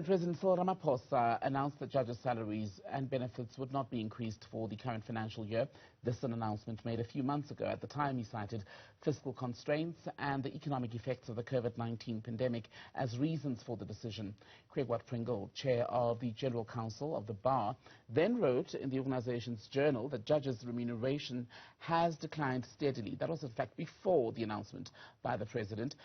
President Cyril Ramaphosa announced that judges' salaries and benefits would not be increased for the current financial year. This is an announcement made a few months ago. At the time, he cited fiscal constraints and the economic effects of the COVID-19 pandemic as reasons for the decision. Craig Pringle, chair of the General Council of the Bar, then wrote in the organization's journal that judges' remuneration has declined steadily. That was, in fact, before the announcement by the president.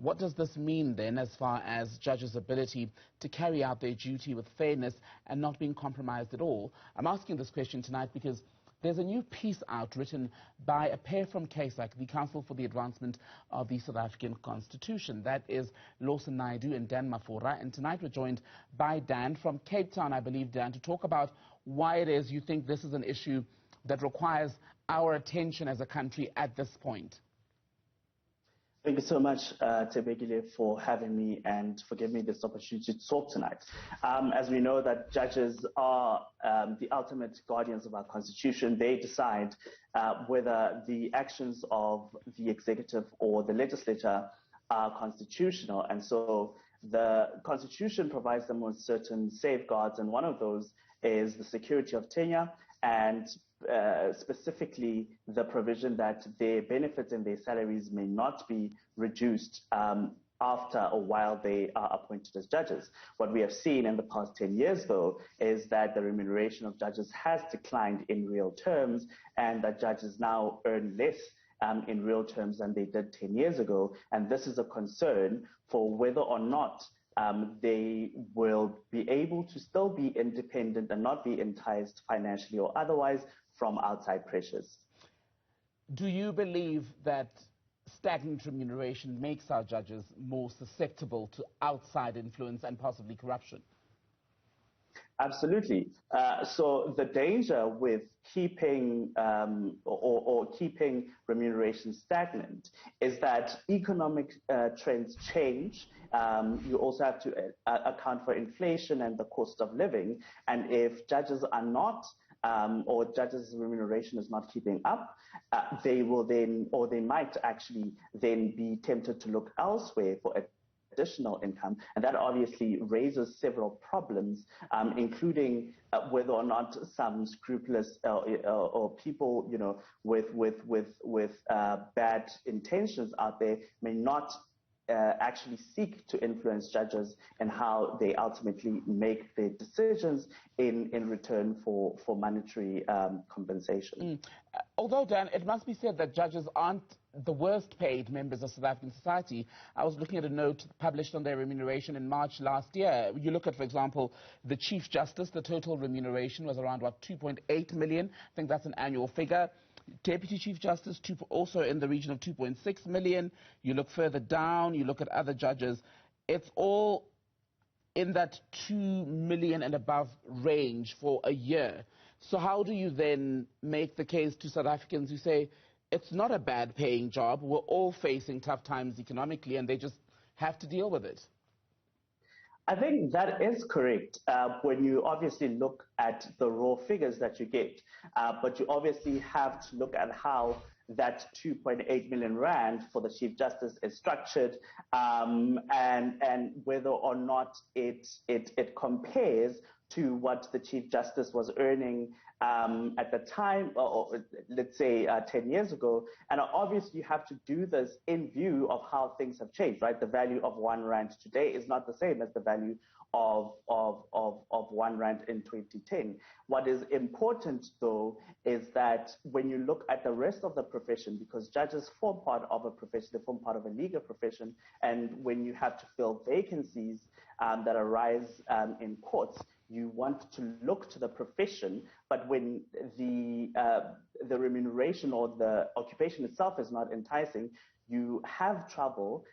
What does this mean, then, as far as judges' ability to carry out their duty with fairness and not being compromised at all? I'm asking this question tonight because there's a new piece out written by a pair from CASAC, the Council for the Advancement of the South African Constitution. That is Lawson Naidoo and Dan Mafora. And tonight we're joined by Dan from Cape Town, I believe, Dan, to talk about why it is you think this is an issue that requires our attention as a country at this point. Thank you so much, Tebekile, for having me and for giving me this opportunity to talk tonight. As we know that judges are the ultimate guardians of our Constitution, they decide whether the actions of the executive or the legislature are constitutional. And so the Constitution provides them with certain safeguards, and one of those is the security of tenure and specifically the provision that their benefits and their salaries may not be reduced after or while they are appointed as judges. What we have seen in the past 10 years, though, is that the remuneration of judges has declined in real terms, and that judges now earn less in real terms than they did 10 years ago. And this is a concern for whether or not they will be able to still be independent and not be enticed financially or otherwise from outside pressures. Do you believe that stagnant remuneration makes our judges more susceptible to outside influence and possibly corruption? Absolutely. So the danger with keeping or keeping remuneration stagnant is that economic trends change. You also have to account for inflation and the cost of living. And if judges are not, or judges' remuneration is not keeping up, they will then, or they might actually then be tempted to look elsewhere for additional income, and that obviously raises several problems, including whether or not some scrupulous or people, you know, with bad intentions out there may not actually seek to influence judges and how they ultimately make their decisions in return for monetary compensation. Although, Dan, it must be said that judges aren't the worst paid members of South African society. I was looking at a note published on their remuneration in March last year. You look at, for example, the Chief Justice, the total remuneration was around, 2.8 million. I think that's an annual figure. Deputy Chief Justice, also in the region of 2.6 million. You look further down, you look at other judges. It's all in that 2 million and above range for a year. So how do you then make the case to South Africans who say, it's not a bad paying job, we're all facing tough times economically, and they just have to deal with it? I think that is correct when you obviously look at the raw figures that you get, but you obviously have to look at how that 2.8 million rand for the Chief Justice is structured, and whether or not it compares to what the Chief Justice was earning at the time, or let's say 10 years ago. And obviously you have to do this in view of how things have changed, right? The value of 1 rand today is not the same as the value of 1 rand in 2010. What is important, though, is that when you look at the rest of the profession, because judges form part of a profession, they form part of a legal profession, and when you have to fill vacancies that arise in courts, you want to look to the profession, but when the remuneration or the occupation itself is not enticing, you have trouble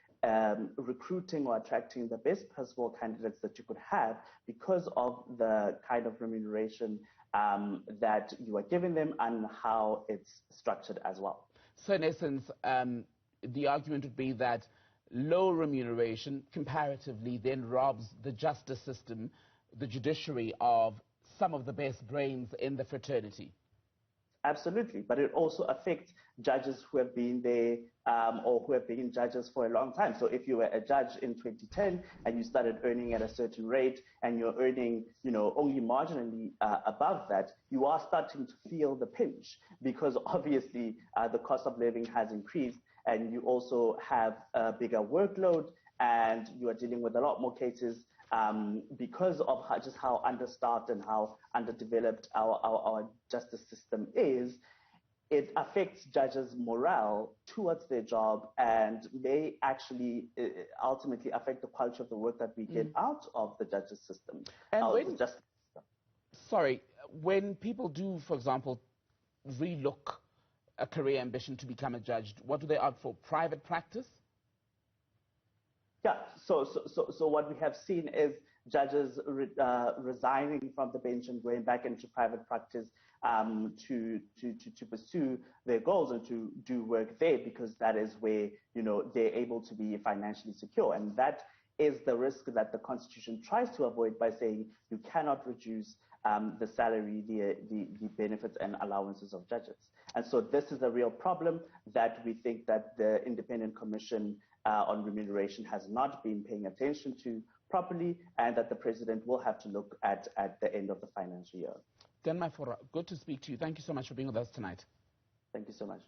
recruiting or attracting the best possible candidates that you could have because of the kind of remuneration that you are giving them and how it's structured as well. So in essence, the argument would be that low remuneration comparatively then robs the justice system, the judiciary, of some of the best brains in the fraternity. Absolutely, but it also affects judges who have been there or who have been judges for a long time. So if you were a judge in 2010 and you started earning at a certain rate and you're earning, only marginally above that, you are starting to feel the pinch because obviously the cost of living has increased and you also have a bigger workload and you are dealing with a lot more cases because of just how understaffed and how underdeveloped our justice system is. It affects judges' morale towards their job and may actually ultimately affect the quality of the work that we get out of the justice system. And when people do, for example, relook a career ambition to become a judge, what do they opt for? Private practice? Yeah, so what we have seen is judges resigning from the bench and going back into private practice to pursue their goals and to do work there because that is where they're able to be financially secure, and that is the risk that the Constitution tries to avoid by saying you cannot reduce the salary, the benefits and allowances of judges. And so this is a real problem that we think that the Independent Commission on Remuneration has not been paying attention to properly, and that the President will have to look at the end of the financial year. Dan Mafora, good to speak to you. Thank you so much for being with us tonight. Thank you so much.